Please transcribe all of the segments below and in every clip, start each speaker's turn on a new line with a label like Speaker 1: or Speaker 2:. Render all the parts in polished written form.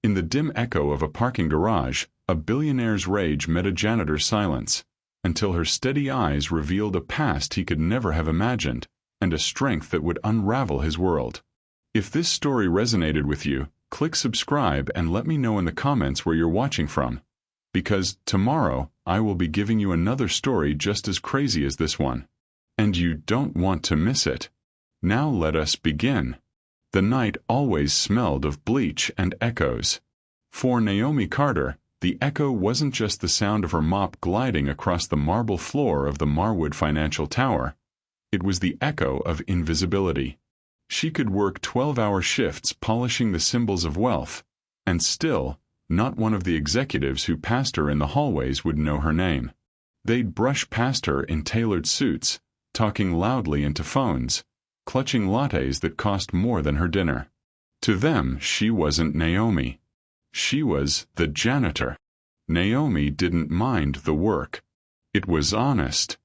Speaker 1: In the dim echo of a parking garage, a billionaire's rage met a janitor's silence, until her steady eyes revealed a past he could never have imagined, and a strength that would unravel his world. If this story resonated with you, click subscribe and let me know in the comments where you're watching from. Because tomorrow, I will be giving you another story just as crazy as this one. And you don't want to miss it. Now let us begin. The night always smelled of bleach and echoes. For Naomi Carter, the echo wasn't just the sound of her mop gliding across the marble floor of the Marwood Financial Tower. It was the echo of invisibility. She could work 12-hour shifts polishing the symbols of wealth, and still, not one of the executives who passed her in the hallways would know her name. They'd brush past her in tailored suits, talking loudly into phones, clutching lattes that cost more than her dinner. To them, she wasn't Naomi. She was the janitor. Naomi didn't mind the work. It was honest.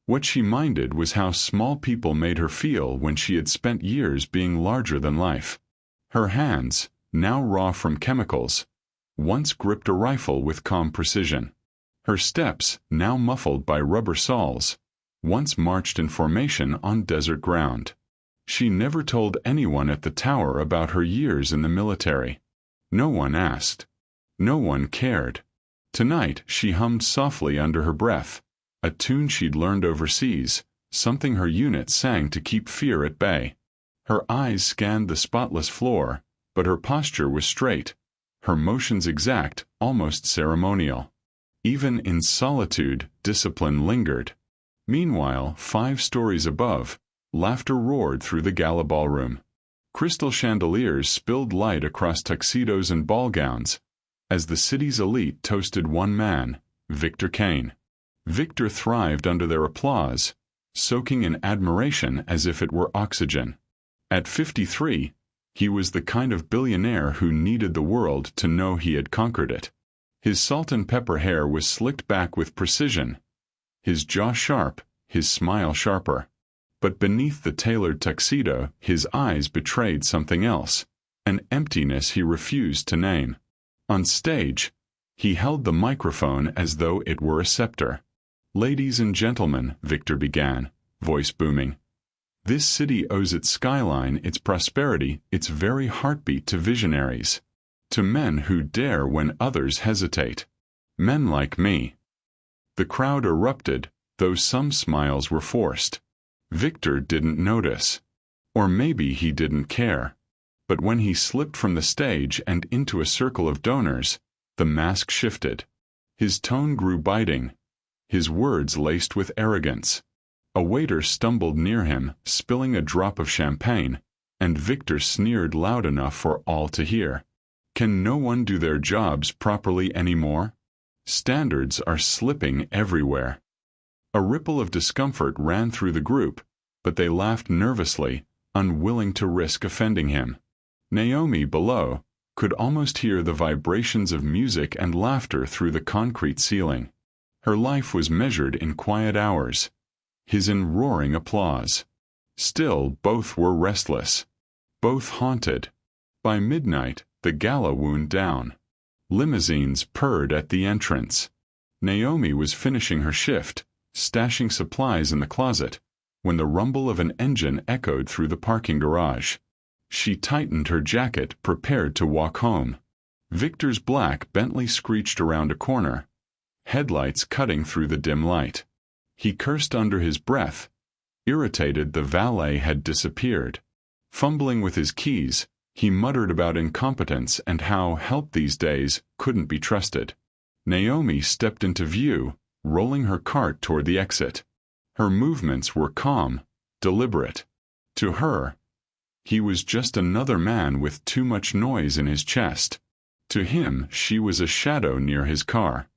Speaker 1: What she minded was how small people made her feel when she had spent years being larger than life. Her hands, now raw from chemicals, once gripped a rifle with calm precision. Her steps, now muffled by rubber soles, once marched in formation on desert ground. She never told anyone at the tower about her years in the military. No one asked. No one cared. Tonight she hummed softly under her breath, a tune she'd learned overseas, something her unit sang to keep fear at bay. Her eyes scanned the spotless floor, but her posture was straight, her motions exact, almost ceremonial. Even in solitude, discipline lingered. Meanwhile, 5 stories above, laughter roared through the gala ballroom. Crystal chandeliers spilled light across tuxedos and ball gowns, as the city's elite toasted one man, Victor Kane. Victor thrived under their applause, soaking in admiration as if it were oxygen. At 53, he was the kind of billionaire who needed the world to know he had conquered it. His salt and pepper hair was slicked back with precision, his jaw sharp, his smile sharper. But beneath the tailored tuxedo, his eyes betrayed something else, an emptiness he refused to name. On stage, he held the microphone as though it were a scepter. "Ladies and gentlemen," Victor began, voice booming, "this city owes its skyline, its prosperity, its very heartbeat to visionaries. To men who dare when others hesitate. Men like me." The crowd erupted, though some smiles were forced. Victor didn't notice. Or maybe he didn't care. But when he slipped from the stage and into a circle of donors, the mask shifted. His tone grew biting, his words laced with arrogance. A waiter stumbled near him, spilling a drop of champagne, and Victor sneered loud enough for all to hear. "Can no one do their jobs properly anymore? Standards are slipping everywhere." A ripple of discomfort ran through the group, but they laughed nervously, unwilling to risk offending him. Naomi, below, could almost hear the vibrations of music and laughter through the concrete ceiling. Her life was measured in quiet hours, his in roaring applause. Still, both were restless, both haunted. By midnight, the gala wound down. Limousines purred at the entrance. Naomi was finishing her shift, stashing supplies in the closet, when the rumble of an engine echoed through the parking garage. She tightened her jacket, prepared to walk home. Victor's black Bentley screeched around a corner, headlights cutting through the dim light. He cursed under his breath. Irritated, the valet had disappeared. Fumbling with his keys, he muttered about incompetence and how help these days couldn't be trusted. Naomi stepped into view, rolling her cart toward the exit. Her movements were calm, deliberate. To her, he was just another man with too much noise in his chest. To him, she was a shadow near his car.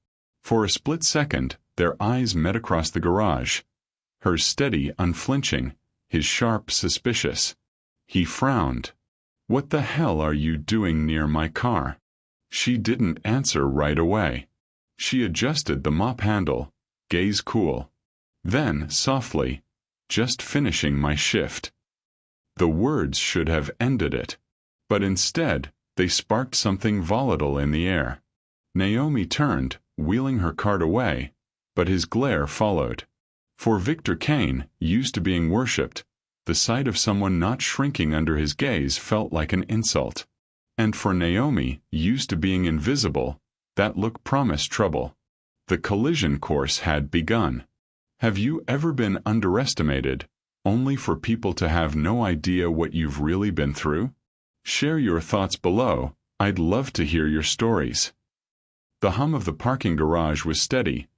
Speaker 1: For a split second, their eyes met across the garage. Hers steady, unflinching, his sharp, suspicious. He frowned. "What the hell are you doing near my car?" She didn't answer right away. She adjusted the mop handle, gaze cool. Then, softly, "Just finishing my shift." The words should have ended it. But instead, They sparked something volatile in the air. Naomi turned, wheeling her cart away, but his glare followed. For Victor Kane, used to being worshipped, the sight of someone not shrinking under his gaze felt like an insult. And for Naomi, used to being invisible, that look promised trouble. The collision course had begun. Have you ever been underestimated, only for people to have no idea what you've really been through? Share your thoughts below. I'd love to hear your stories. The hum of the parking garage was steady,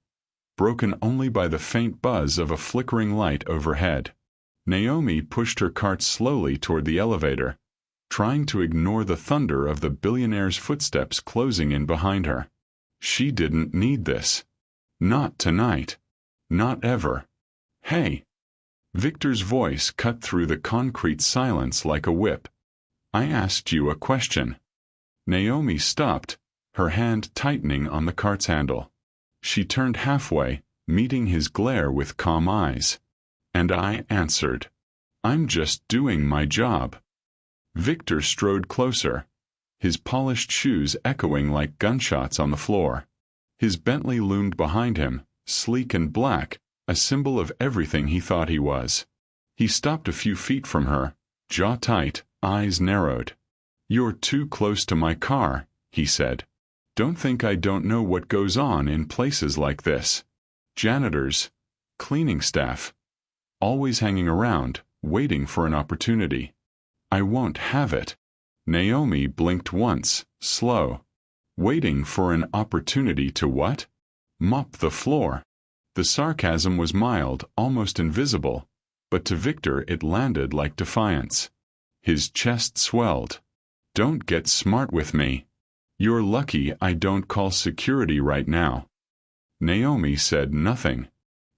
Speaker 1: broken only by the faint buzz of a flickering light overhead. Naomi pushed her cart slowly toward the elevator, trying to ignore the thunder of the billionaire's footsteps closing in behind her. She didn't need this. Not tonight. Not ever. Hey! Victor's voice cut through the concrete silence like a whip. I asked you a question. Naomi stopped, her hand tightening on the cart's handle. She turned halfway, meeting his glare with calm eyes. And I answered. I'm just doing my job. Victor strode closer, his polished shoes echoing like gunshots on the floor. His Bentley loomed behind him, sleek and black, a symbol of everything he thought he was. He stopped a few feet from her, jaw tight, eyes narrowed. You're too close to my car, he said. Don't think I don't know what goes on in places like this. Janitors, cleaning staff, always hanging around, waiting for an opportunity. I won't have it. Naomi blinked once, slow. Waiting for an opportunity to what? Mop the floor. The sarcasm was mild, almost invisible, but to Victor it landed like defiance. His chest swelled. Don't get smart with me. You're lucky I don't call security right now. Naomi said nothing.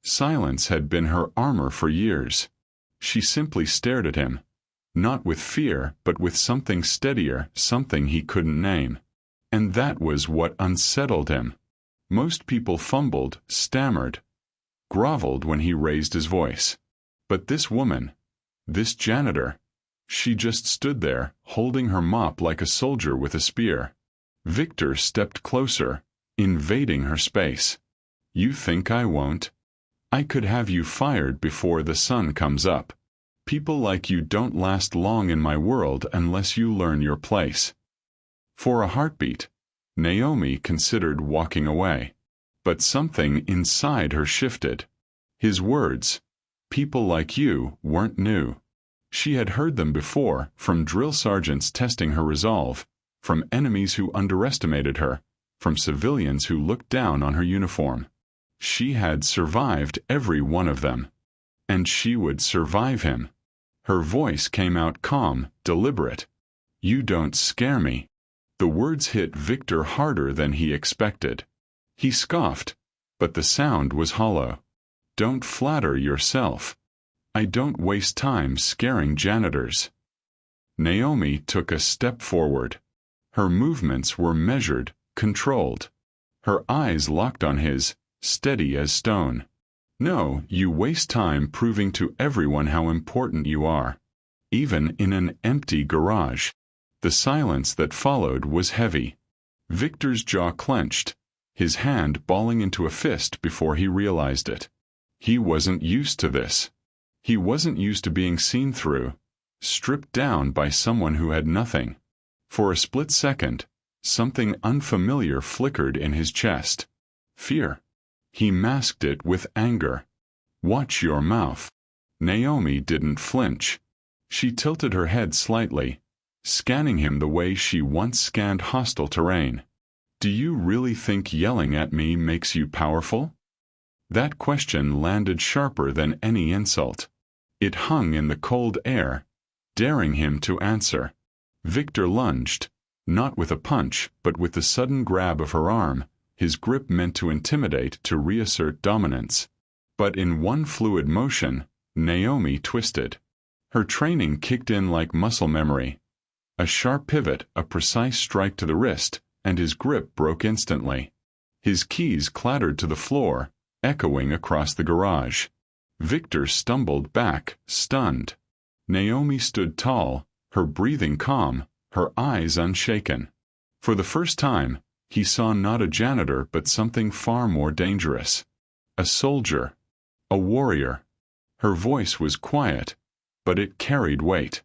Speaker 1: Silence had been her armor for years. She simply stared at him, not with fear, but with something steadier, something he couldn't name. And that was what unsettled him. Most people fumbled, stammered, groveled when he raised his voice. But this woman, this janitor, she just stood there, holding her mop like a soldier with a spear. Victor stepped closer, invading her space. You think I won't? I could have you fired before the sun comes up. People like you don't last long in my world unless you learn your place. For a heartbeat, Naomi considered walking away. But something inside her shifted. His words, people like you, weren't new. She had heard them before, from drill sergeants testing her resolve, from enemies who underestimated her, from civilians who looked down on her uniform. She had survived every one of them. And she would survive him. Her voice came out calm, deliberate. You don't scare me. The words hit Victor harder than he expected. He scoffed, but the sound was hollow. Don't flatter yourself. I don't waste time scaring janitors. Naomi took a step forward. Her movements were measured, controlled. Her eyes locked on his, steady as stone. No, you waste time proving to everyone how important you are. Even in an empty garage. The silence that followed was heavy. Victor's jaw clenched, his hand balling into a fist before he realized it. He wasn't used to this. He wasn't used to being seen through, stripped down by someone who had nothing. For a split second, something unfamiliar flickered in his chest. Fear. He masked it with anger. Watch your mouth. Naomi didn't flinch. She tilted her head slightly, scanning him the way she once scanned hostile terrain. Do you really think yelling at me makes you powerful? That question landed sharper than any insult. It hung in the cold air, daring him to answer. Victor lunged, not with a punch, but with the sudden grab of her arm, his grip meant to intimidate, to reassert dominance. But in one fluid motion, Naomi twisted. Her training kicked in like muscle memory. A sharp pivot, a precise strike to the wrist, and his grip broke instantly. His keys clattered to the floor, echoing across the garage. Victor stumbled back, stunned. Naomi stood tall, her breathing calm, her eyes unshaken. For the first time, he saw not a janitor but something far more dangerous. A soldier. A warrior. Her voice was quiet, but it carried weight.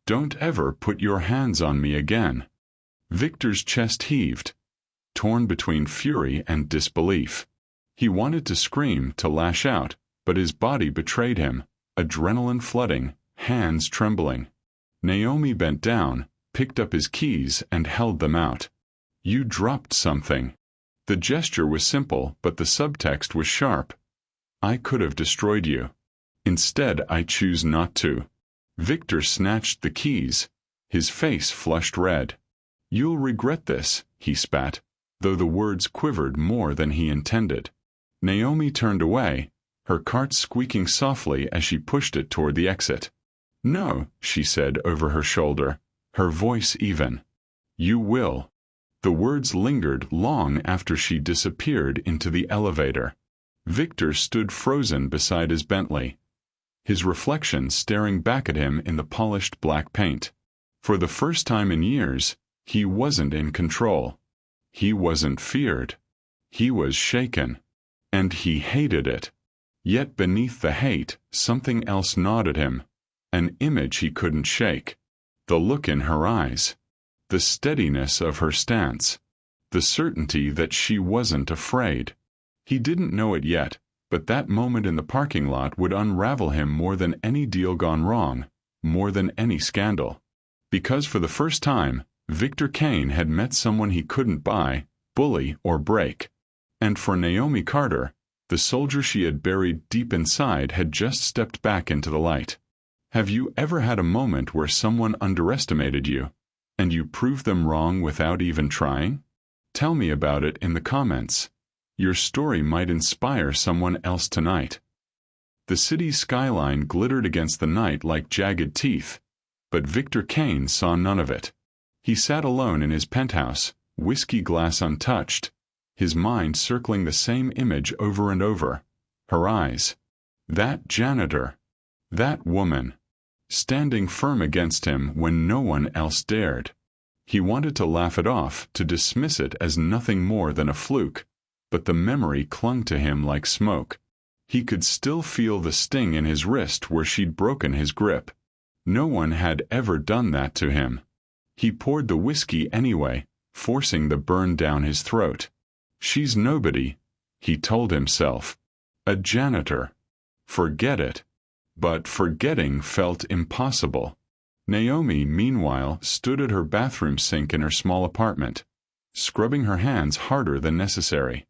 Speaker 1: "Don't ever put your hands on me again." Victor's chest heaved, torn between fury and disbelief. He wanted to scream, to lash out, but his body betrayed him, adrenaline flooding, hands trembling. Naomi bent down, picked up his keys, and held them out. "You dropped something." The gesture was simple, but the subtext was sharp. "I could have destroyed you. Instead, I choose not to." Victor snatched the keys. His face flushed red. "You'll regret this," he spat, though the words quivered more than he intended. Naomi turned away, her cart squeaking softly as she pushed it toward the exit. "No," she said over her shoulder, her voice even. "You will." The words lingered long after she disappeared into the elevator. Victor stood frozen beside his Bentley, his reflection staring back at him in the polished black paint. For the first time in years, he wasn't in control. He wasn't feared. He was shaken. And he hated it. Yet beneath the hate, something else gnawed at him, an image he couldn't shake. The look in her eyes. The steadiness of her stance. The certainty that she wasn't afraid. He didn't know it yet, but that moment in the parking lot would unravel him more than any deal gone wrong, more than any scandal. Because for the first time, Victor Kane had met someone he couldn't buy, bully, or break. And for Naomi Carter, the soldier she had buried deep inside had just stepped back into the light. Have you ever had a moment where someone underestimated you, and you proved them wrong without even trying? Tell me about it in the comments. Your story might inspire someone else tonight. The city's skyline glittered against the night like jagged teeth, but Victor Kane saw none of it. He sat alone in his penthouse, whiskey glass untouched, his mind circling the same image over and over. Her eyes. That janitor. That woman. Standing firm against him when no one else dared. He wanted to laugh it off, to dismiss it as nothing more than a fluke, but the memory clung to him like smoke. He could still feel the sting in his wrist where she'd broken his grip. No one had ever done that to him. He poured the whiskey anyway, forcing the burn down his throat. She's nobody, he told himself. A janitor. Forget it. But forgetting felt impossible. Naomi, meanwhile, stood at her bathroom sink in her small apartment, scrubbing her hands harder than necessary.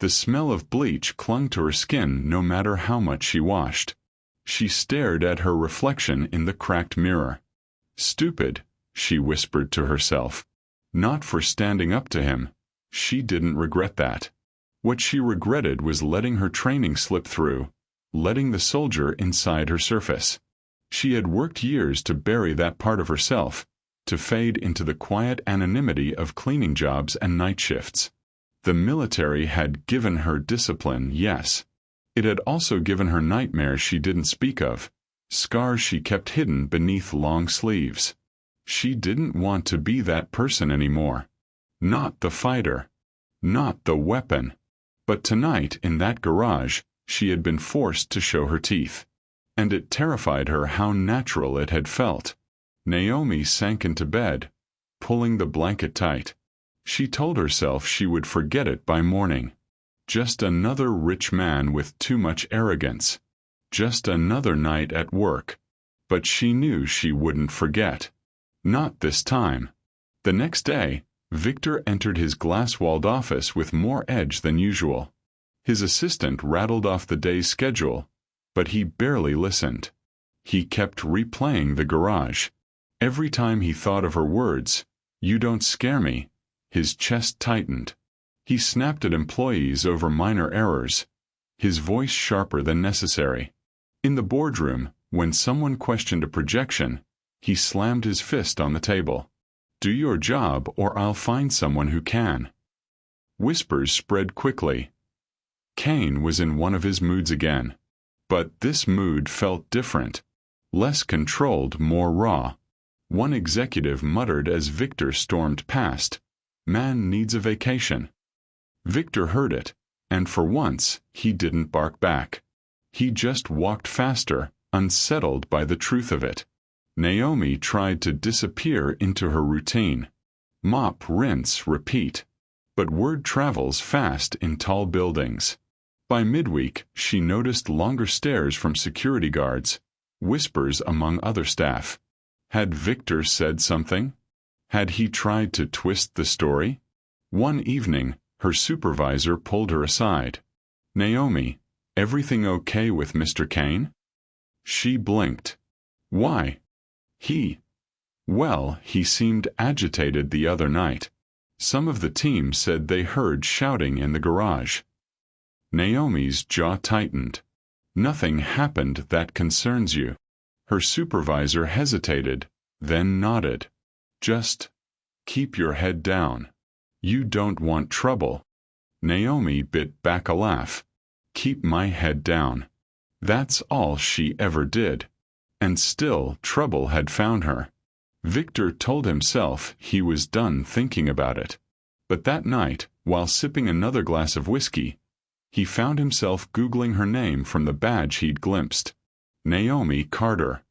Speaker 1: The smell of bleach clung to her skin no matter how much she washed. She stared at her reflection in the cracked mirror. Stupid, she whispered to herself. Not for standing up to him. She didn't regret that. What she regretted was letting her training slip through, letting the soldier inside her surface. She had worked years to bury that part of herself, to fade into the quiet anonymity of cleaning jobs and night shifts. The military had given her discipline, yes. It had also given her nightmares she didn't speak of, scars she kept hidden beneath long sleeves. She didn't want to be that person anymore. Not the fighter. Not the weapon. But tonight, in that garage, she had been forced to show her teeth. And it terrified her how natural it had felt. Naomi sank into bed, pulling the blanket tight. She told herself she would forget it by morning. Just another rich man with too much arrogance. Just another night at work. But she knew she wouldn't forget. Not this time. The next day, Victor entered his glass-walled office with more edge than usual. His assistant rattled off the day's schedule, but he barely listened. He kept replaying the garage. Every time he thought of her words, "You don't scare me," his chest tightened. He snapped at employees over minor errors, his voice sharper than necessary. In the boardroom, when someone questioned a projection, he slammed his fist on the table. "Do your job or I'll find someone who can." Whispers spread quickly. Kane was in one of his moods again. But this mood felt different. Less controlled, more raw. One executive muttered as Victor stormed past, "Man needs a vacation." Victor heard it, and for once, he didn't bark back. He just walked faster, unsettled by the truth of it. Naomi tried to disappear into her routine. Mop, rinse, repeat. But word travels fast in tall buildings. By midweek, she noticed longer stares from security guards, whispers among other staff. Had Victor said something? Had he tried to twist the story? One evening, her supervisor pulled her aside. "Naomi, everything okay with Mr. Kane?" She blinked. "Why?" Well, he seemed agitated the other night. Some of the team said they heard shouting in the garage." Naomi's jaw tightened. "Nothing happened that concerns you." Her supervisor hesitated, then nodded. "Just keep your head down. You don't want trouble." Naomi bit back a laugh. "Keep my head down." That's all she ever did. And still trouble had found her. Victor told himself he was done thinking about it. But that night, while sipping another glass of whiskey, he found himself Googling her name from the badge he'd glimpsed. Naomi Carter.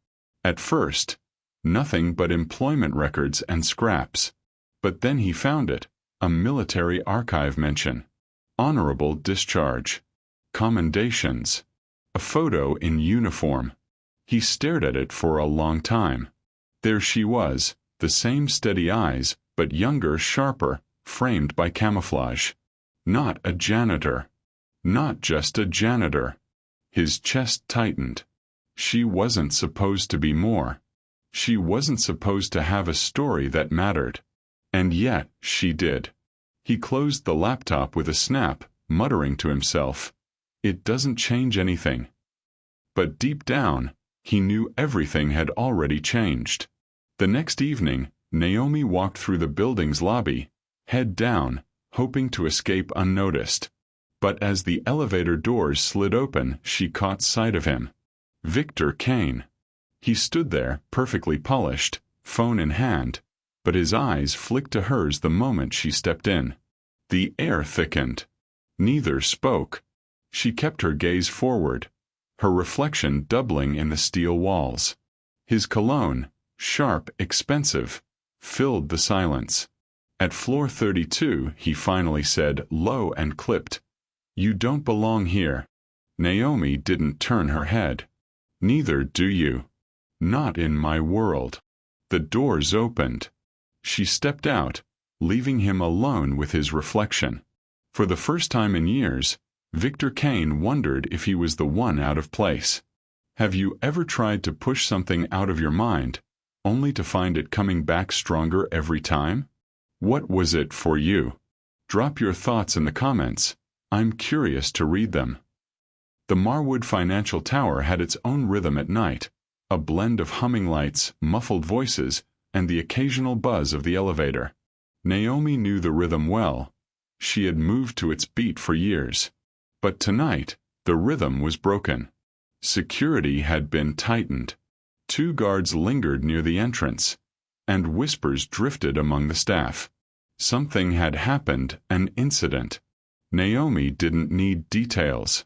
Speaker 1: At first, nothing but employment records and scraps. But then he found it, a military archive mention. Honorable discharge. Commendations. A photo in uniform. He stared at it for a long time. There she was, the same steady eyes, but younger, sharper, framed by camouflage. Not a janitor. Not just a janitor. His chest tightened. She wasn't supposed to be more. She wasn't supposed to have a story that mattered. And yet, she did. He closed the laptop with a snap, muttering to himself, "It doesn't change anything." But deep down, he knew everything had already changed. The next evening, Naomi walked through the building's lobby, head down, hoping to escape unnoticed. But as the elevator doors slid open, she caught sight of him. Victor Kane. He stood there, perfectly polished, phone in hand, but his eyes flicked to hers the moment she stepped in. The air thickened. Neither spoke. She kept her gaze forward, her reflection doubling in the steel walls. His cologne, sharp, expensive, filled the silence. At floor 32, he finally said, low and clipped, "You don't belong here." Naomi didn't turn her head. "Neither do you. Not in my world." The doors opened. She stepped out, leaving him alone with his reflection. For the first time in years, Victor Kane wondered if he was the one out of place. Have you ever tried to push something out of your mind, only to find it coming back stronger every time? What was it for you? Drop your thoughts in the comments. I'm curious to read them. The Marwood Financial Tower had its own rhythm at night, a blend of humming lights, muffled voices, and the occasional buzz of the elevator. Naomi knew the rhythm well. She had moved to its beat for years. But tonight, the rhythm was broken. Security had been tightened. 2 guards lingered near the entrance, and whispers drifted among the staff. Something had happened, an incident. Naomi didn't need details.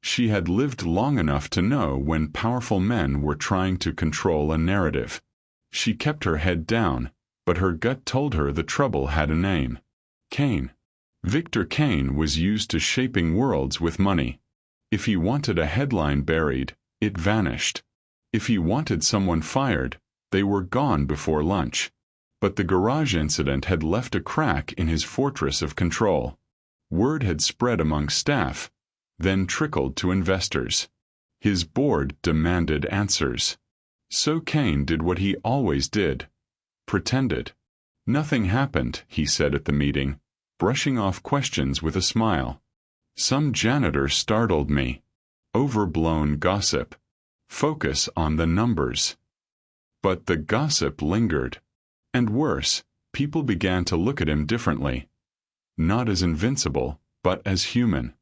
Speaker 1: She had lived long enough to know when powerful men were trying to control a narrative. She kept her head down, but her gut told her the trouble had a name. Kane. Victor Kane was used to shaping worlds with money. If he wanted a headline buried, it vanished. If he wanted someone fired, they were gone before lunch. But the garage incident had left a crack in his fortress of control. Word had spread among staff, then trickled to investors. His board demanded answers. So Kane did what he always did. Pretended. Nothing happened, he said at the meeting, brushing off questions with a smile. Some janitor startled me. Overblown gossip. Focus on the numbers. But the gossip lingered. And worse, people began to look at him differently. Not as invincible, but as human.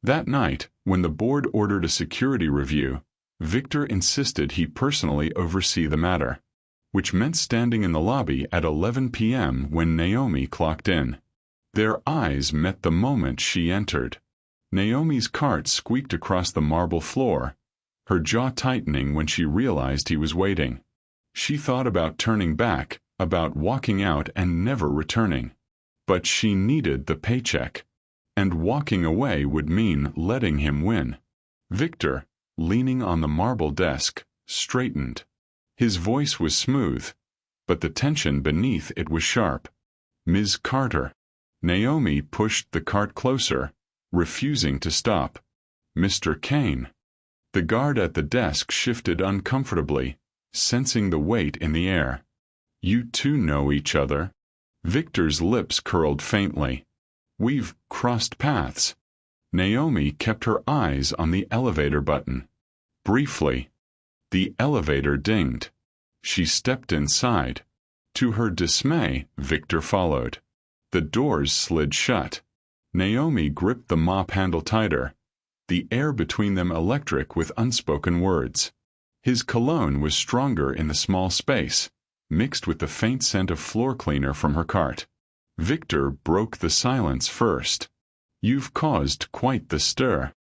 Speaker 1: That night, when the board ordered a security review, Victor insisted he personally oversee the matter. which meant standing in the lobby at 11 p.m. when Naomi clocked in. Their eyes met the moment she entered. Naomi's cart squeaked across the marble floor, her jaw tightening when she realized he was waiting. She thought about turning back, about walking out and never returning. But she needed the paycheck. And walking away would mean letting him win. Victor, leaning on the marble desk, straightened. His voice was smooth, but the tension beneath it was sharp. "Ms. Carter." Naomi pushed the cart closer, refusing to stop. "Mr. Kane." The guard at the desk shifted uncomfortably, sensing the weight in the air. "You two know each other?" Victor's lips curled faintly. "We've crossed paths." Naomi kept her eyes on the elevator button. Briefly. The elevator dinged. She stepped inside. To her dismay, Victor followed. The doors slid shut. Naomi gripped the mop handle tighter, the air between them electric with unspoken words. His cologne was stronger in the small space, mixed with the faint scent of floor cleaner from her cart. Victor broke the silence first. "You've caused quite the stir."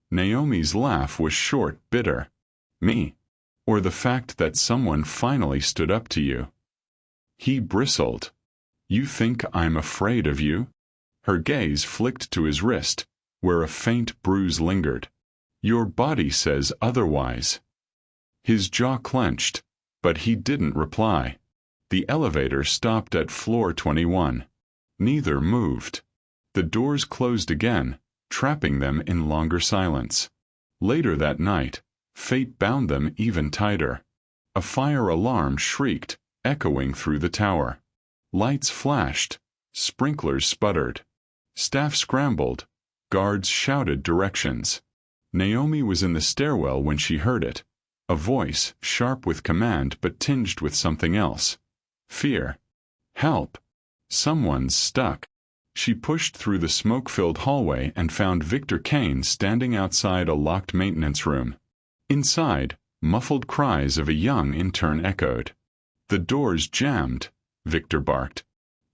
Speaker 1: Naomi's laugh was short, bitter. "Me? Or the fact that someone finally stood up to you?" He bristled. "You think I'm afraid of you?" Her gaze flicked to his wrist, where a faint bruise lingered. "Your body says otherwise." His jaw clenched, but he didn't reply. The elevator stopped at floor 21. Neither moved. The doors closed again, trapping them in longer silence. Later that night, fate bound them even tighter. A fire alarm shrieked, echoing through the tower. Lights flashed, sprinklers sputtered. Staff scrambled, guards shouted directions. Naomi was in the stairwell when she heard it, a voice sharp with command but tinged with something else. Fear. Help. Someone's stuck. She pushed through the smoke-filled hallway and found Victor Kane standing outside a locked maintenance room. Inside, muffled cries of a young intern echoed. "The door's jammed," Victor barked.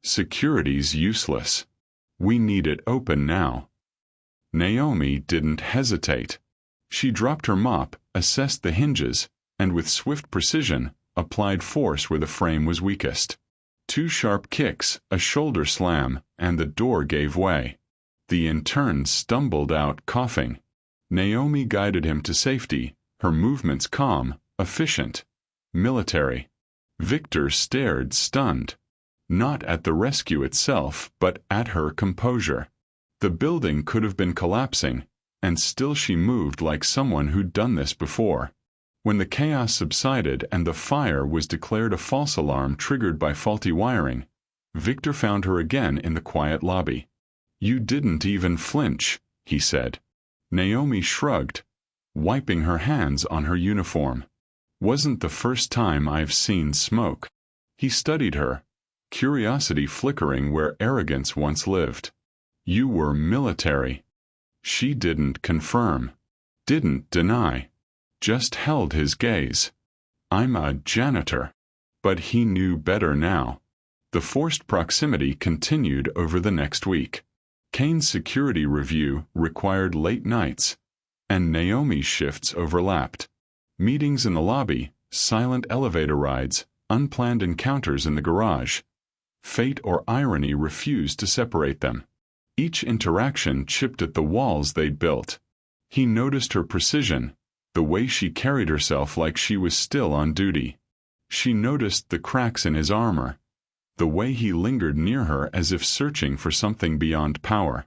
Speaker 1: "Security's useless. We need it open now." Naomi didn't hesitate. She dropped her mop, assessed the hinges, and with swift precision, applied force where the frame was weakest. 2 sharp kicks, a shoulder slam, and the door gave way. The intern stumbled out, coughing. Naomi guided him to safety, her movements calm, efficient, military. Victor stared, stunned. Not at the rescue itself, but at her composure. The building could have been collapsing, and still she moved like someone who'd done this before. When the chaos subsided and the fire was declared a false alarm triggered by faulty wiring, Victor found her again in the quiet lobby. "You didn't even flinch," he said. Naomi shrugged, wiping her hands on her uniform. "Wasn't the first time I've seen smoke." He studied her, curiosity flickering where arrogance once lived. "You were military." She didn't confirm, didn't deny, just held his gaze. "I'm a janitor." But he knew better now. The forced proximity continued over the next week. Kane's security review required late nights, and Naomi's shifts overlapped. Meetings in the lobby, silent elevator rides, unplanned encounters in the garage. Fate or irony refused to separate them. Each interaction chipped at the walls they'd built. He noticed her precision, the way she carried herself like she was still on duty. She noticed the cracks in his armor, the way he lingered near her as if searching for something beyond power.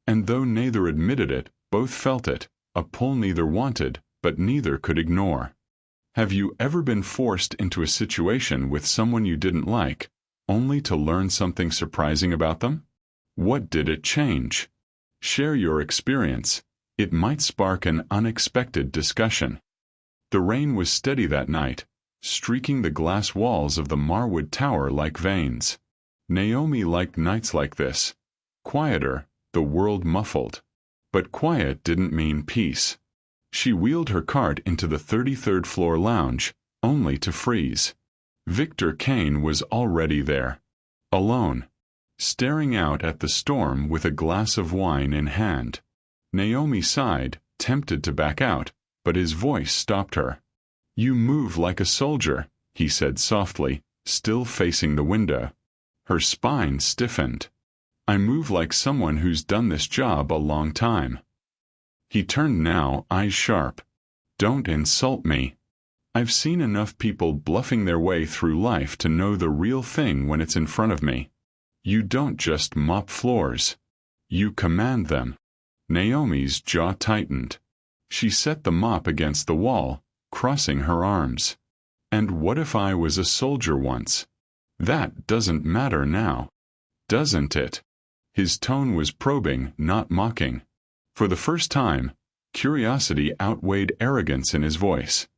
Speaker 1: And though neither admitted it, both felt it, a pull neither wanted, but neither could ignore. Have you ever been forced into a situation with someone you didn't like, only to learn something surprising about them? What did it change? Share your experience. It might spark an unexpected discussion. The rain was steady that night, streaking the glass walls of the Marwood Tower like veins. Naomi liked nights like this. Quieter, the world muffled. But quiet didn't mean peace. She wheeled her cart into the 33rd floor lounge, only to freeze. Victor Kane was already there, alone, staring out at the storm with a glass of wine in hand. Naomi sighed, tempted to back out, but his voice stopped her. "You move like a soldier," he said softly, still facing the window. Her spine stiffened. "I move like someone who's done this job a long time." He turned now, eyes sharp. "Don't insult me. I've seen enough people bluffing their way through life to know the real thing when it's in front of me. You don't just mop floors. You command them." Naomi's jaw tightened. She set the mop against the wall, crossing her arms. "And what if I was a soldier once? That doesn't matter now, doesn't it?" His tone was probing, not mocking. For the first time, curiosity outweighed arrogance in his voice.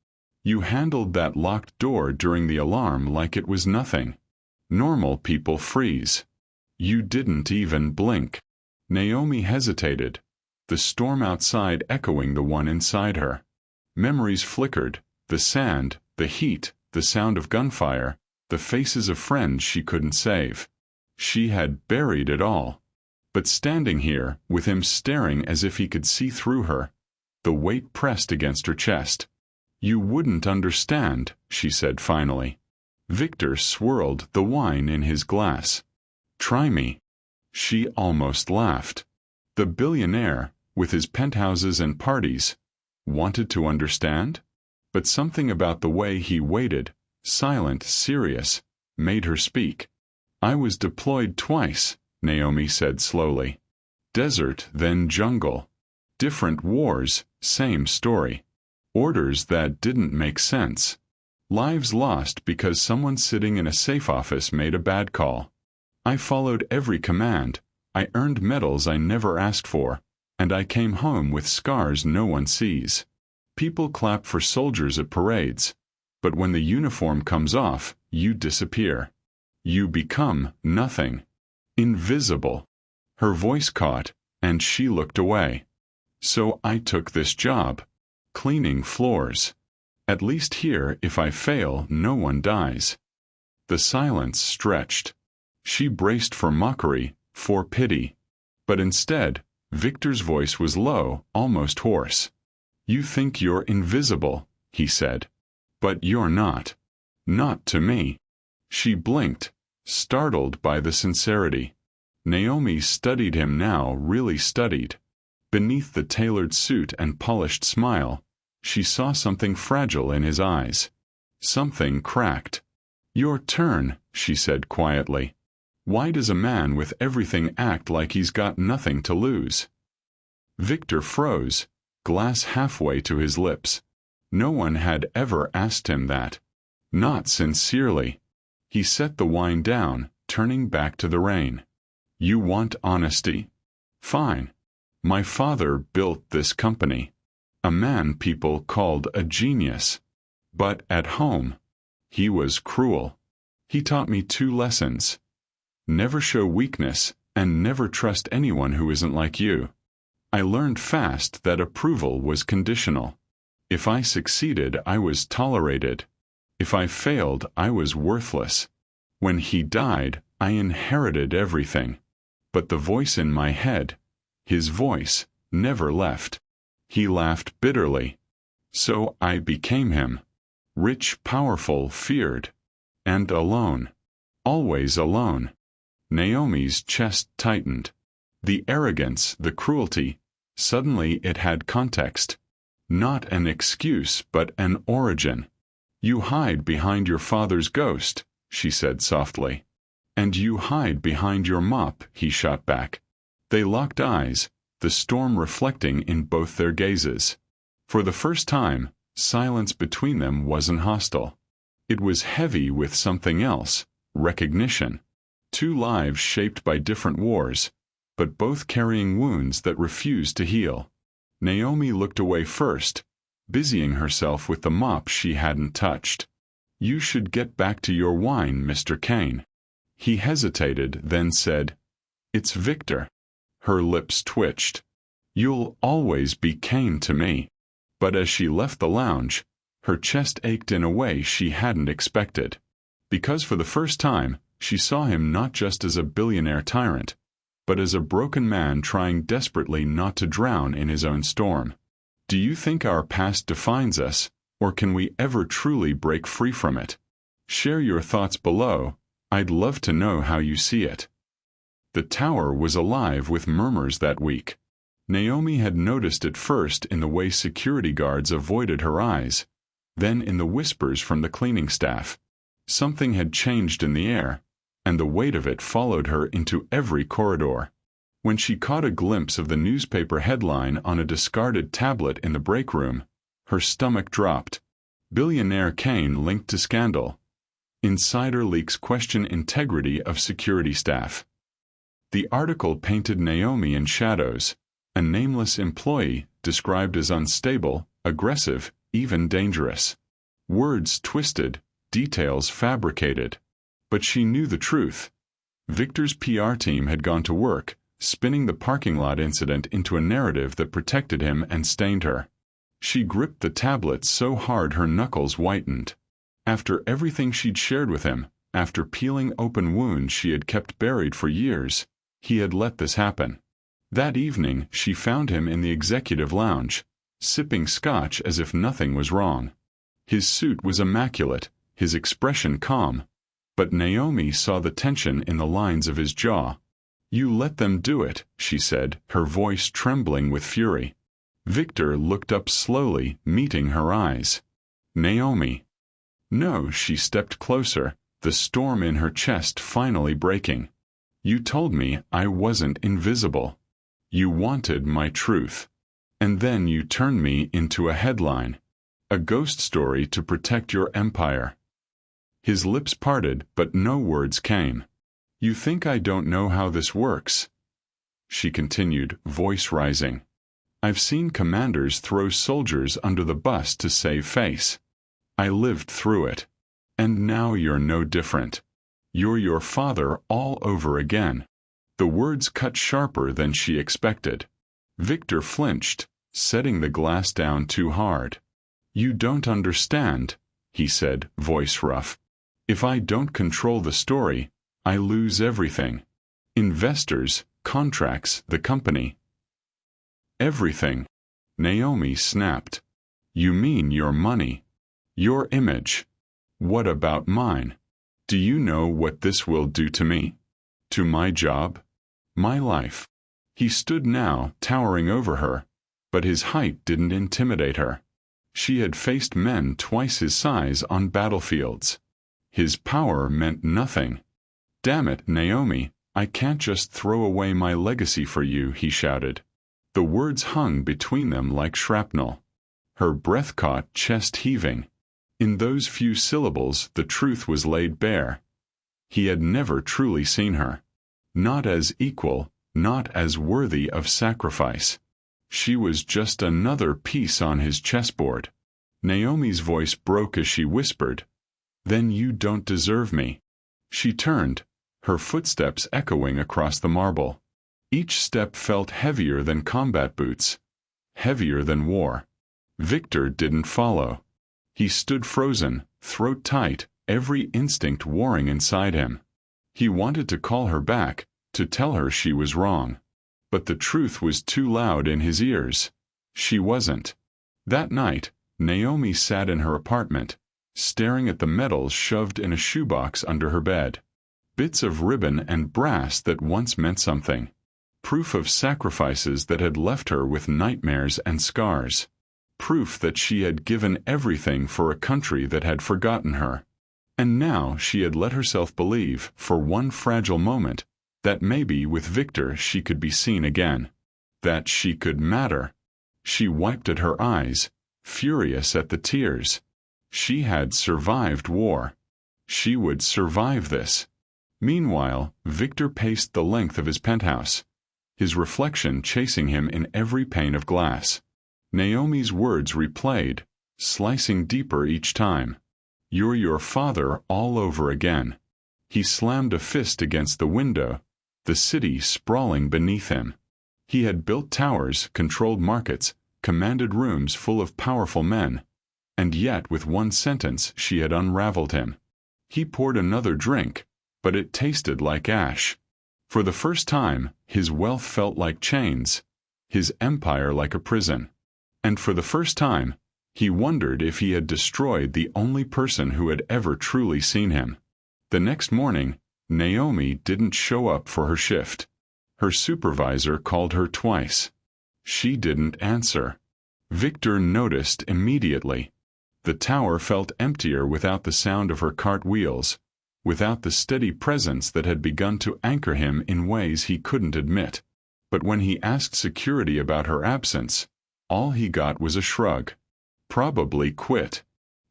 Speaker 1: "You handled that locked door during the alarm like it was nothing. Normal people freeze. You didn't even blink." Naomi hesitated, the storm outside echoing the one inside her. Memories flickered, the sand, the heat, the sound of gunfire, the faces of friends she couldn't save. She had buried it all. But standing here, with him staring as if he could see through her, the weight pressed against her chest. "You wouldn't understand," she said finally. Victor swirled the wine in his glass. "Try me." She almost laughed. The billionaire, with his penthouses and parties, wanted to understand? But something about the way he waited, silent, serious, made her speak. "I was deployed twice," Naomi said slowly. "Desert, then jungle. Different wars, same story. Orders that didn't make sense. Lives lost because someone sitting in a safe office made a bad call. I followed every command. I earned medals I never asked for, and I came home with scars no one sees. People clap for soldiers at parades, but when the uniform comes off, you disappear. You become nothing. Invisible." Her voice caught, and she looked away. "So I took this job. Cleaning floors. At least here, if I fail, no one dies." The silence stretched. She braced for mockery, for pity. But instead, Victor's voice was low, almost hoarse. "You think you're invisible," he said. "But you're not. Not to me." She blinked, startled by the sincerity. Naomi studied him now, really studied. Beneath the tailored suit and polished smile, she saw something fragile in his eyes. Something cracked. "Your turn," she said quietly. "Why does a man with everything act like he's got nothing to lose?" Victor froze, glass halfway to his lips. No one had ever asked him that. Not sincerely. He set the wine down, turning back to the rain. "You want honesty? Fine. My father built this company. A man people called a genius. But at home, he was cruel. He taught me 2 lessons. Never show weakness, and never trust anyone who isn't like you. I learned fast that approval was conditional. If I succeeded, I was tolerated. If I failed, I was worthless. When he died, I inherited everything. But the voice in my head, his voice, never left. He laughed bitterly. So I became him. Rich, powerful, feared. And alone. Always alone." Naomi's chest tightened. The arrogance, the cruelty, suddenly it had context. Not an excuse, but an origin. "You hide behind your father's ghost," she said softly. "And you hide behind your mop," he shot back. They locked eyes, the storm reflecting in both their gazes. For the first time, silence between them wasn't hostile. It was heavy with something else, recognition. 2 lives shaped by different wars, but both carrying wounds that refused to heal. Naomi looked away first, busying herself with the mop she hadn't touched. "You should get back to your wine, Mr. Kane." He hesitated, then said, "It's Victor." Her lips twitched. "You'll always be Kane to me." But as she left the lounge, her chest ached in a way she hadn't expected. because for the first time, she saw him not just as a billionaire tyrant, but as a broken man trying desperately not to drown in his own storm. Do you think our past defines us, or can we ever truly break free from it? Share your thoughts below. I'd love to know how you see it. The tower was alive with murmurs that week. Naomi had noticed it first in the way security guards avoided her eyes, then in the whispers from the cleaning staff. Something had changed in the air, and the weight of it followed her into every corridor. When she caught a glimpse of the newspaper headline on a discarded tablet in the break room, her stomach dropped. Billionaire Kane linked to scandal. Insider leaks question integrity of security staff. The article painted Naomi in shadows, a nameless employee described as unstable, aggressive, even dangerous. Words twisted, details fabricated. But she knew the truth. Victor's PR team had gone to work, spinning the parking lot incident into a narrative that protected him and stained her. She gripped the tablet so hard her knuckles whitened. After everything she'd shared with him, after peeling open wounds she had kept buried for years, he had let this happen. That evening she found him in the executive lounge, sipping scotch as if nothing was wrong. His suit was immaculate, his expression calm, but Naomi saw the tension in the lines of his jaw. "You let them do it," she said, her voice trembling with fury. Victor looked up slowly, meeting her eyes. "Naomi." "No," she stepped closer, the storm in her chest finally breaking. "You told me I wasn't invisible. You wanted my truth. And then you turned me into a headline. A ghost story to protect your empire." His lips parted, but no words came. "You think I don't know how this works?" she continued, voice rising. "I've seen commanders throw soldiers under the bus to save face. I lived through it. And now you're no different. You're your father all over again." The words cut sharper than she expected. Victor flinched, setting the glass down too hard. "You don't understand," he said, voice rough. "If I don't control the story, I lose everything. Investors, contracts, the company. Everything." Naomi snapped. "You mean your money? Your image? What about mine? Do you know what this will do to me? To my job? My life?" He stood now, towering over her, but his height didn't intimidate her. She had faced men twice his size on battlefields. His power meant nothing. "Damn it, Naomi, I can't just throw away my legacy for you," he shouted. The words hung between them like shrapnel. Her breath caught, chest heaving. In those few syllables the truth was laid bare. He had never truly seen her. Not as equal, not as worthy of sacrifice. She was just another piece on his chessboard. Naomi's voice broke as she whispered, "Then you don't deserve me." She turned, her footsteps echoing across the marble. Each step felt heavier than combat boots, heavier than war. Victor didn't follow. He stood frozen, throat tight, every instinct warring inside him. He wanted to call her back, to tell her she was wrong. But the truth was too loud in his ears. She wasn't. That night, Naomi sat in her apartment, staring at the medals shoved in a shoebox under her bed. Bits of ribbon and brass that once meant something. Proof of sacrifices that had left her with nightmares and scars. Proof that she had given everything for a country that had forgotten her. And now she had let herself believe, for one fragile moment, that maybe with Victor she could be seen again. That she could matter. She wiped at her eyes, furious at the tears. She had survived war. She would survive this. Meanwhile, Victor paced the length of his penthouse, his reflection chasing him in every pane of glass. Naomi's words replayed, slicing deeper each time. "You're your father all over again." He slammed a fist against the window, the city sprawling beneath him. He had built towers, controlled markets, commanded rooms full of powerful men, and yet with one sentence she had unraveled him. He poured another drink, but it tasted like ash. For the first time, his wealth felt like chains, his empire like a prison. And for the first time, he wondered if he had destroyed the only person who had ever truly seen him. The next morning, Naomi didn't show up for her shift. Her supervisor called her twice. She didn't answer. Victor noticed immediately. The tower felt emptier without the sound of her cart wheels, without the steady presence that had begun to anchor him in ways he couldn't admit. But when he asked security about her absence, all he got was a shrug. Probably quit.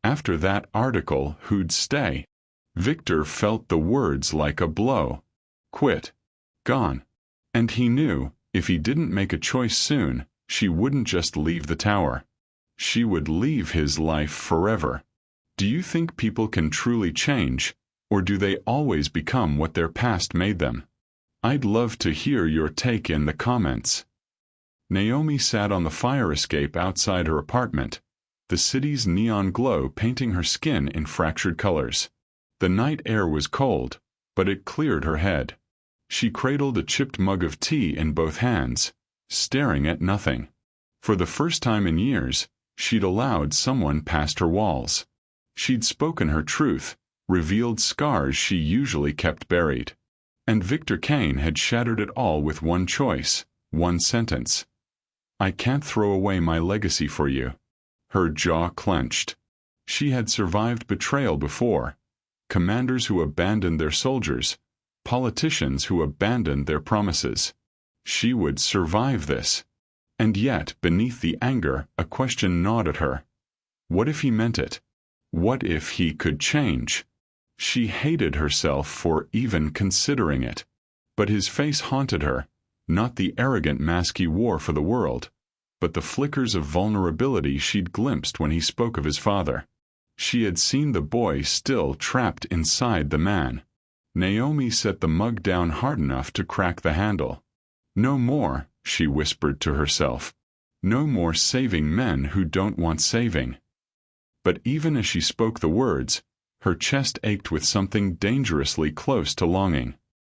Speaker 1: After that article, who'd stay? Victor felt the words like a blow. Quit. Gone. And he knew, if he didn't make a choice soon, she wouldn't just leave the tower. She would leave his life forever. Do you think people can truly change, or do they always become what their past made them? I'd love to hear your take in the comments. Naomi sat on the fire escape outside her apartment, the city's neon glow painting her skin in fractured colors. The night air was cold, but it cleared her head. She cradled a chipped mug of tea in both hands, staring at nothing. For the first time in years, she'd allowed someone past her walls. She'd spoken her truth, revealed scars she usually kept buried. And Victor Kane had shattered it all with one choice, one sentence. I can't throw away my legacy for you. Her jaw clenched. She had survived betrayal before. Commanders who abandoned their soldiers, politicians who abandoned their promises. She would survive this. And yet, beneath the anger, a question gnawed at her. What if he meant it? What if he could change? She hated herself for even considering it. But his face haunted her, not the arrogant mask he wore for the world, but the flickers of vulnerability she'd glimpsed when he spoke of his father. She had seen the boy still trapped inside the man. Naomi set the mug down hard enough to crack the handle. No more, she whispered to herself. No more saving men who don't want saving. But even as she spoke the words, her chest ached with something dangerously close to longing.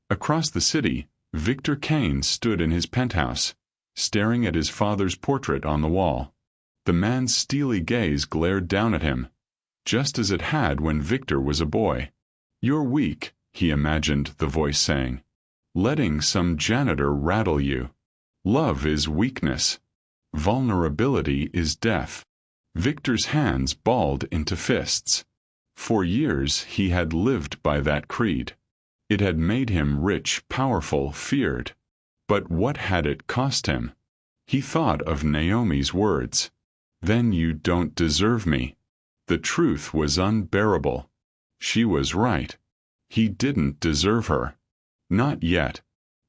Speaker 1: Across the city, Victor Kane stood in his penthouse, staring at his father's portrait on the wall. The man's steely gaze glared down at him, just as it had when Victor was a boy. You're weak, he imagined the voice saying. Letting some janitor rattle you. Love is weakness. Vulnerability is death. Victor's hands balled into fists. For years he had lived by that creed. It had made him rich, powerful, feared. But what had it cost him? He thought of Naomi's words. Then you don't deserve me. The truth was unbearable. She was right. He didn't deserve her. Not yet.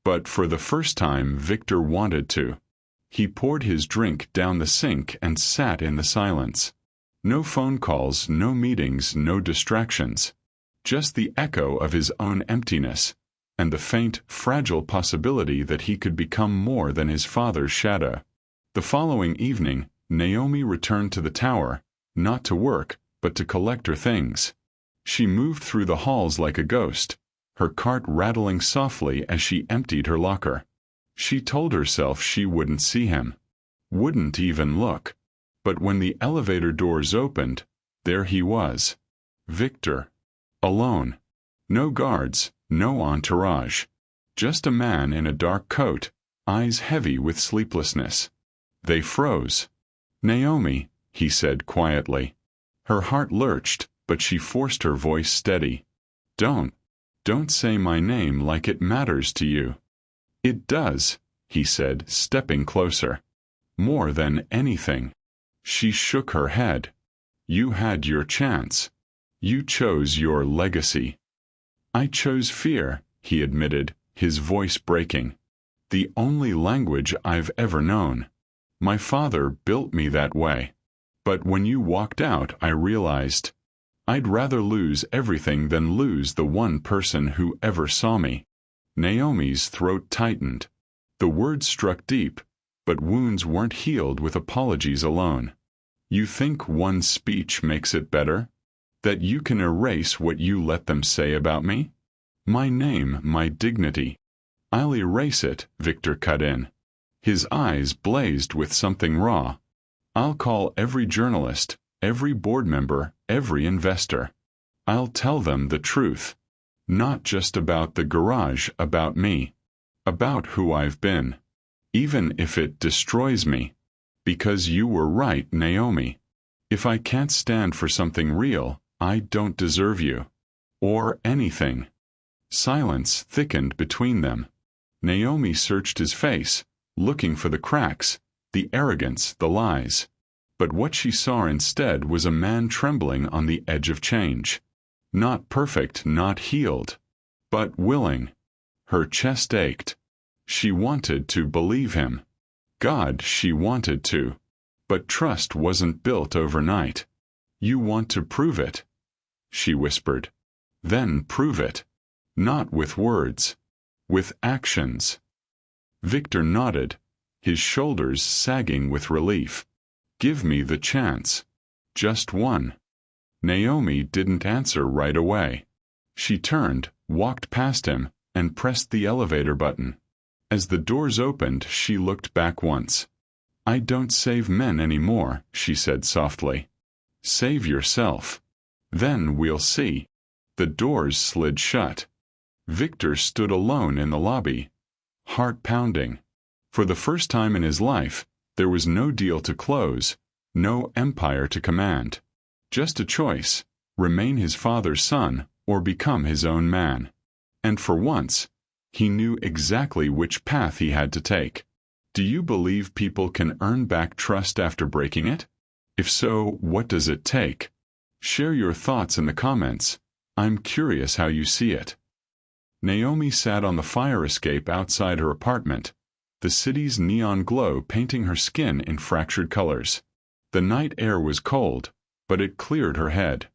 Speaker 1: But for the first time Victor wanted to. He poured his drink down the sink and sat in the silence. No phone calls, no meetings, no distractions. Just the echo of his own emptiness, and the faint, fragile possibility that he could become more than his father's shadow. The following evening, Naomi returned to the tower, not to work, but to collect her things. She moved through the halls like a ghost, her cart rattling softly as she emptied her locker. She told herself she wouldn't see him, wouldn't even look. But when the elevator doors opened, there he was. Victor. Alone. No guards, no entourage. Just a man in a dark coat, eyes heavy with sleeplessness. They froze. Naomi, he said quietly. Her heart lurched, but she forced her voice steady. Don't say my name like it matters to you. It does, he said, stepping closer. More than anything. She shook her head. You had your chance. You chose your legacy. I chose fear, he admitted, his voice breaking. The only language I've ever known. My father built me that way. But when you walked out, I realized I'd rather lose everything than lose the one person who ever saw me. Naomi's throat tightened. The words struck deep, but wounds weren't healed with apologies alone. You think one speech makes it better? That you can erase what you let them say about me? My name, my dignity. I'll erase it, Victor cut in. His eyes blazed with something raw. I'll call every journalist, every board member, every investor. I'll tell them the truth. Not just about the garage, about me. About who I've been. Even if it destroys me. Because you were right, Naomi. If I can't stand for something real, I don't deserve you. Or anything. Silence thickened between them. Naomi searched his face, looking for the cracks, the arrogance, the lies. But what she saw instead was a man trembling on the edge of change. Not perfect, not healed. But willing. Her chest ached. She wanted to believe him. God, she wanted to. But trust wasn't built overnight. You want to prove it, she whispered. Then prove it. Not with words. With actions. Victor nodded, his shoulders sagging with relief. Give me the chance. Just one. Naomi didn't answer right away. She turned, walked past him, and pressed the elevator button. As the doors opened, she looked back once. I don't save men anymore, she said softly. Save yourself. Then we'll see. The doors slid shut. Victor stood alone in the lobby, heart pounding. For the first time in his life, there was no deal to close, no empire to command. Just a choice, remain his father's son or become his own man. And for once, he knew exactly which path he had to take. Do you believe people can earn back trust after breaking it? If so, what does it take? Share your thoughts in the comments. I'm curious how you see it. Naomi sat on the fire escape outside her apartment, the city's neon glow painting her skin in fractured colors. The night air was cold, but it cleared her head.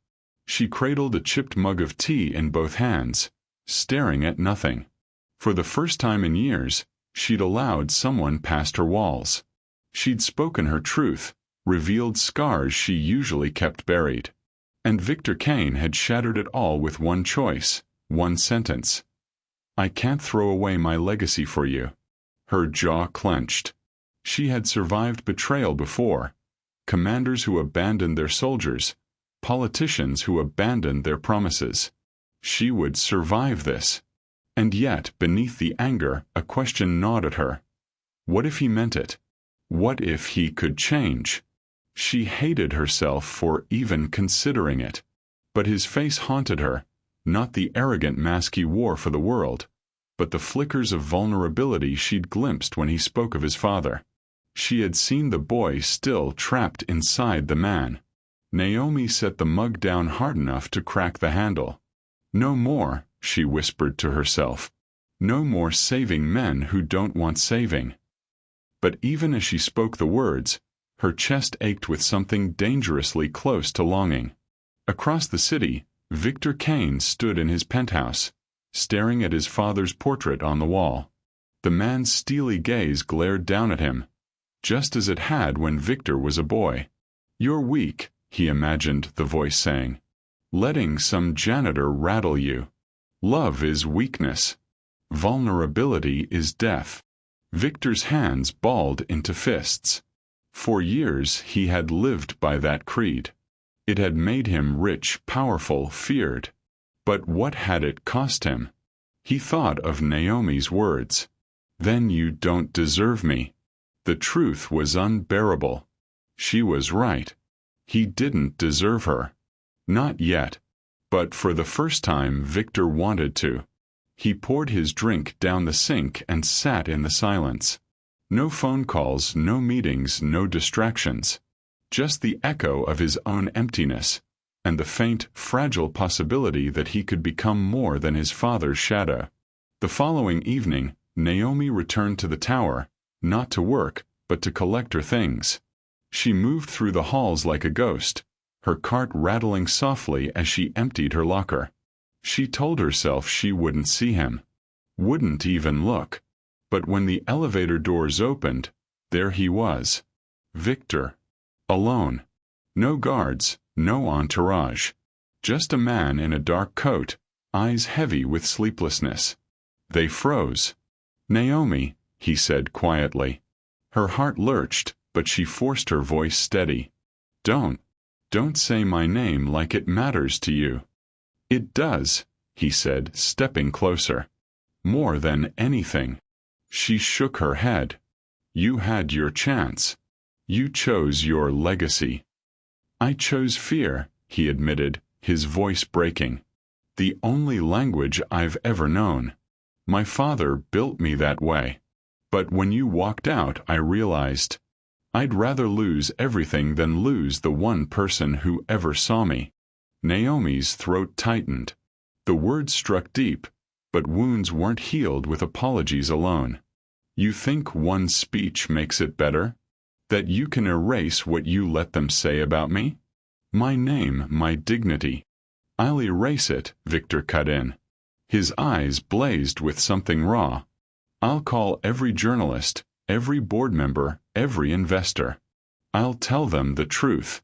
Speaker 1: She cradled a chipped mug of tea in both hands, staring at nothing. For the first time in years, she'd allowed someone past her walls. She'd spoken her truth, revealed scars she usually kept buried. And Victor Kane had shattered it all with one choice, one sentence. I can't throw away my legacy for you. Her jaw clenched. She had survived betrayal before. Commanders who abandoned their soldiers, politicians who abandoned their promises. She would survive this. And yet, beneath the anger, a question gnawed at her. What if he meant it? What if he could change? She hated herself for even considering it. But his face haunted her, not the arrogant mask he wore for the world, but the flickers of vulnerability she'd glimpsed when he spoke of his father. She had seen the boy still trapped inside the man. Naomi set the mug down hard enough to crack the handle. No more, she whispered to herself. No more saving men who don't want saving. But even as she spoke the words, her chest ached with something dangerously close to longing. Across the city, Victor Kane stood in his penthouse, staring at his father's portrait on the wall. The man's steely gaze glared down at him, just as it had when Victor was a boy. You're weak, he imagined the voice saying. Letting some janitor rattle you. Love is weakness. Vulnerability is death. Victor's hands balled into fists. For years he had lived by that creed. It had made him rich, powerful, feared. But what had it cost him? He thought of Naomi's words. Then you don't deserve me. The truth was unbearable. She was right. He didn't deserve her. Not yet. But for the first time Victor wanted to. He poured his drink down the sink and sat in the silence. No phone calls, no meetings, no distractions. Just the echo of his own emptiness, and the faint, fragile possibility that he could become more than his father's shadow. The following evening, Naomi returned to the tower, not to work, but to collect her things. She moved through the halls like a ghost, her cart rattling softly as she emptied her locker. She told herself she wouldn't see him, wouldn't even look. But when the elevator doors opened, there he was. Victor. Alone. No guards, no entourage. Just a man in a dark coat, eyes heavy with sleeplessness. They froze. "Naomi," he said quietly. Her heart lurched, but she forced her voice steady. Don't say my name like it matters to you." "It does," he said, stepping closer. "More than anything." She shook her head. "You had your chance. You chose your legacy." "I chose fear," he admitted, his voice breaking. "The only language I've ever known. My father built me that way. But when you walked out, I realized I'd rather lose everything than lose the one person who ever saw me." Naomi's throat tightened. The words struck deep, but wounds weren't healed with apologies alone. "You think one speech makes it better? That you can erase what you let them say about me? My name, my dignity." "I'll erase it," Victor cut in. His eyes blazed with something raw. "I'll call every journalist, every board member, every investor. I'll tell them the truth.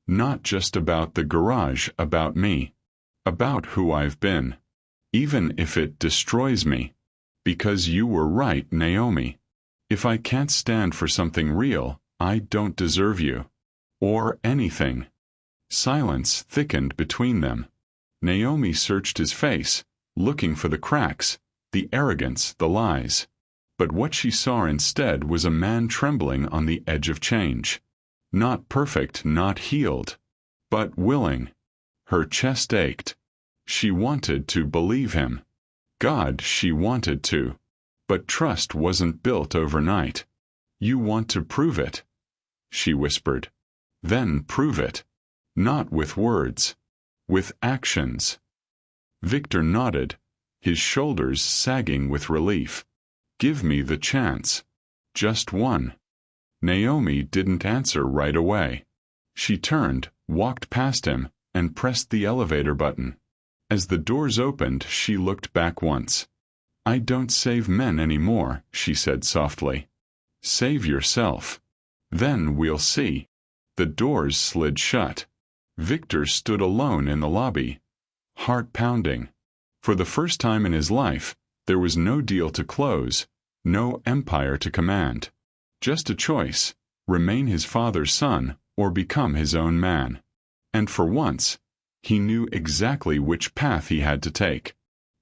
Speaker 1: Not just about the garage, about me. About who I've been. Even if it destroys me. Because you were right, Naomi. If I can't stand for something real, I don't deserve you. Or anything." Silence thickened between them. Naomi searched his face, looking for the cracks, the arrogance, the lies. But what she saw instead was a man trembling on the edge of change. Not perfect, not healed, but willing. Her chest ached. She wanted to believe him. God, she wanted to. But trust wasn't built overnight. "You want to prove it," she whispered. "Then prove it. Not with words. With actions." Victor nodded, his shoulders sagging with relief. "Give me the chance. Just one." Naomi didn't answer right away. She turned, walked past him, and pressed the elevator button. As the doors opened, she looked back once. "I don't save men anymore," she said softly. "Save yourself. Then we'll see." The doors slid shut. Victor stood alone in the lobby, heart pounding. For the first time in his life, there was no deal to close, no empire to command. Just a choice: remain his father's son or become his own man. And for once, he knew exactly which path he had to take.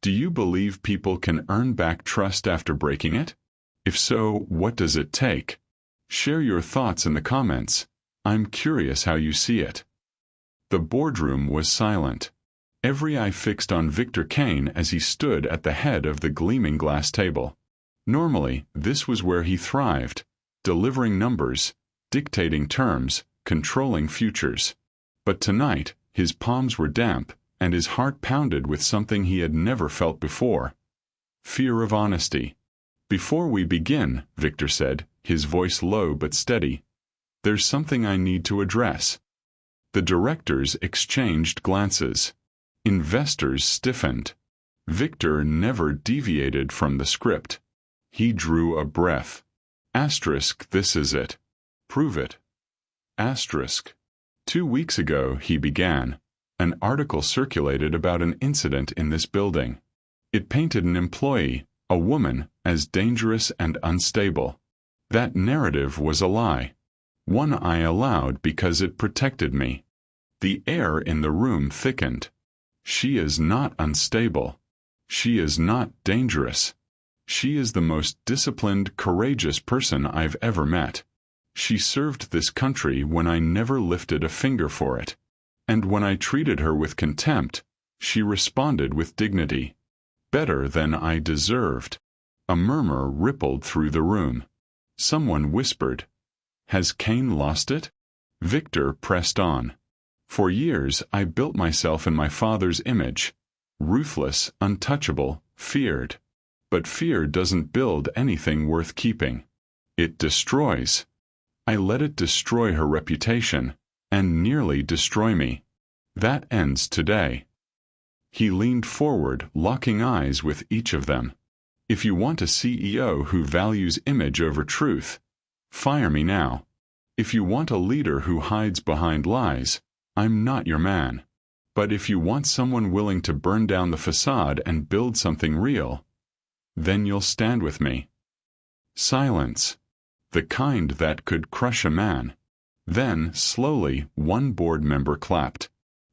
Speaker 1: Do you believe people can earn back trust after breaking it? If so, what does it take? Share your thoughts in the comments. I'm curious how you see it. The boardroom was silent. Every eye fixed on Victor Kane as he stood at the head of the gleaming glass table. Normally, this was where he thrived, delivering numbers, dictating terms, controlling futures. But tonight, his palms were damp, and his heart pounded with something he had never felt before. Fear of honesty. "Before we begin," Victor said, his voice low but steady, "there's something I need to address." The directors exchanged glances. Investors stiffened. Victor never deviated from the script. He drew a breath. Asterisk, this is it. Prove it. Asterisk. 2 weeks ago, he began. An article circulated about an incident in this building. It painted an employee, a woman, as dangerous and unstable. That narrative was a lie. One I allowed because it protected me. The air in the room thickened. She is not unstable. She is not dangerous. She is the most disciplined, courageous person I've ever met. She served this country when I never lifted a finger for it. And when I treated her with contempt, she responded with dignity. Better than I deserved. A murmur rippled through the room. Someone whispered, "Has Kane lost it?" Victor pressed on. "For years I built myself in my father's image. Ruthless, untouchable, feared. But fear doesn't build anything worth keeping. It destroys. I let it destroy her reputation, and nearly destroy me. That ends today." He leaned forward, locking eyes with each of them. "If you want a CEO who values image over truth, fire me now. If you want a leader who hides behind lies, I'm not your man." But if you want someone willing to burn down the facade and build something real, then you'll stand with me." Silence. The kind that could crush a man. Then, slowly, one board member clapped.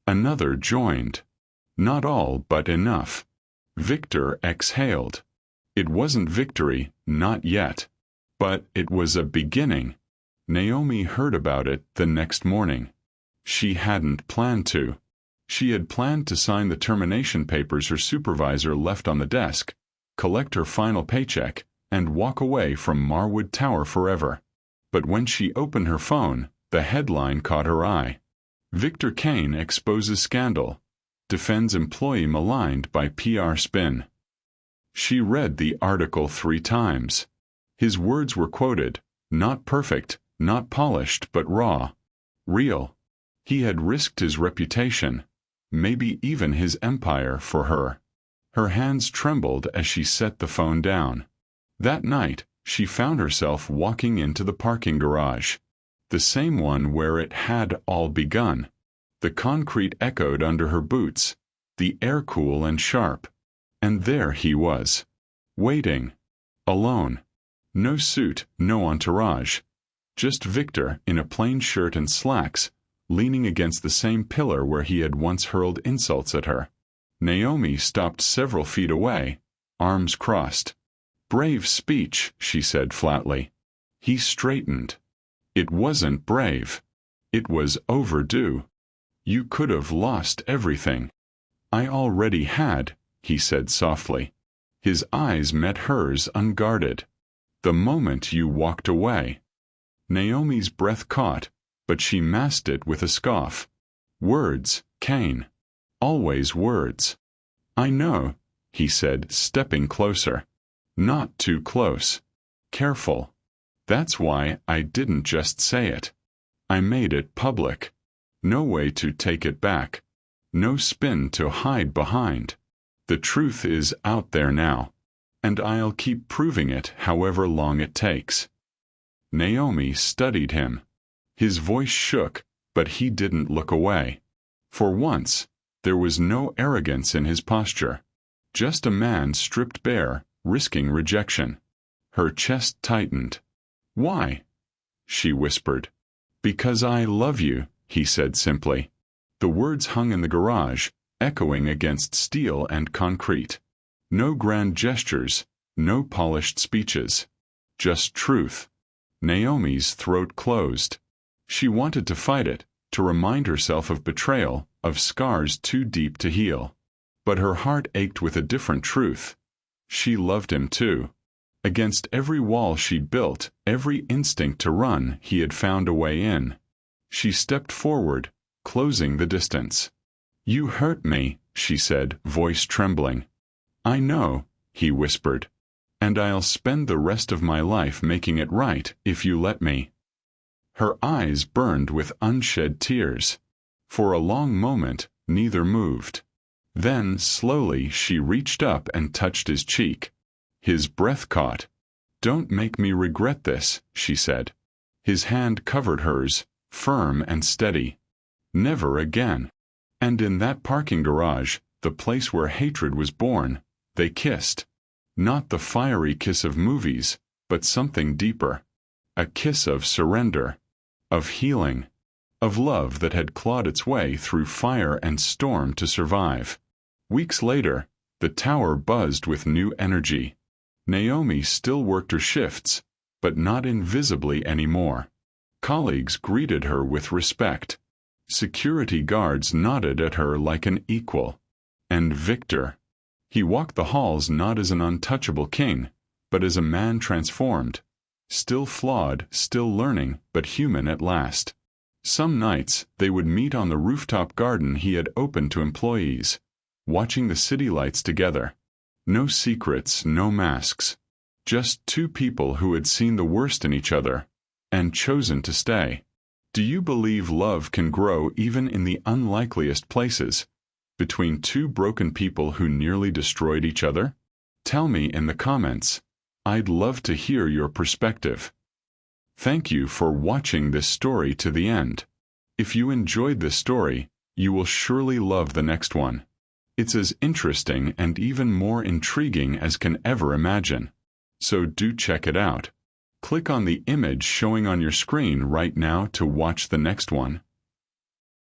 Speaker 1: Another joined. Not all, but enough. Victor exhaled. It wasn't victory, not yet. But it was a beginning. Naomi heard about it the next morning. She hadn't planned to. She had planned to sign the termination papers her supervisor left on the desk, collect her final paycheck, and walk away from Marwood Tower forever. But when she opened her phone, the headline caught her eye. Victor Kane exposes scandal. Defends employee maligned by PR spin. She read the article 3 times. His words were quoted, not perfect, not polished, but raw. Real. He had risked his reputation, maybe even his empire, for her. Her hands trembled as she set the phone down. That night, she found herself walking into the parking garage. The same one where it had all begun. The concrete echoed under her boots, the air cool and sharp. And there he was. Waiting. Alone. No suit, no entourage. Just Victor in a plain shirt and slacks, leaning against the same pillar where he had once hurled insults at her. Naomi stopped several feet away, arms crossed. "Brave speech," she said flatly. He straightened. "It wasn't brave. It was overdue. You could have lost everything." "I already had," he said softly. His eyes met hers unguarded. "The moment you walked away." Naomi's breath caught, but she masked it with a scoff. "Words, Kane. Always words." "I know," he said, stepping closer. "Not too close. Careful. That's why I didn't just say it. I made it public. No way to take it back. No spin to hide behind. The truth is out there now. And I'll keep proving it however long it takes." Naomi studied him. His voice shook, but he didn't look away. For once, there was no arrogance in his posture. Just a man stripped bare, risking rejection. Her chest tightened. "Why?" she whispered. "Because I love you," he said simply. The words hung in the garage, echoing against steel and concrete. No grand gestures, no polished speeches. Just truth. Naomi's throat closed. She wanted to fight it, to remind herself of betrayal, of scars too deep to heal. But her heart ached with a different truth. She loved him too. Against every wall she'd built, every instinct to run, he had found a way in. She stepped forward, closing the distance. "You hurt me," she said, voice trembling. "I know," he whispered. "And I'll spend the rest of my life making it right, if you let me." Her eyes burned with unshed tears. For a long moment, neither moved. Then, slowly, she reached up and touched his cheek. His breath caught. "Don't make me regret this," she said. His hand covered hers, firm and steady. Never again. And in that parking garage, the place where hatred was born, they kissed. Not the fiery kiss of movies, but something deeper. A kiss of surrender. Of healing. Of love that had clawed its way through fire and storm to survive. Weeks later, the tower buzzed with new energy. Naomi still worked her shifts, but not invisibly anymore. Colleagues greeted her with respect. Security guards nodded at her like an equal. And Victor. He walked the halls not as an untouchable king, but as a man transformed. Still flawed, still learning, but human at last. Some nights, they would meet on the rooftop garden he had opened to employees, watching the city lights together. No secrets, no masks. Just two people who had seen the worst in each other, and chosen to stay. Do you believe love can grow even in the unlikeliest places, between two broken people who nearly destroyed each other? Tell me in the comments. I'd love to hear your perspective. Thank you for watching this story to the end. If you enjoyed this story, You will surely love the next one. It's as interesting and even more intriguing as can ever imagine. So do check it out. Click on the image showing on your screen right now to watch the next one.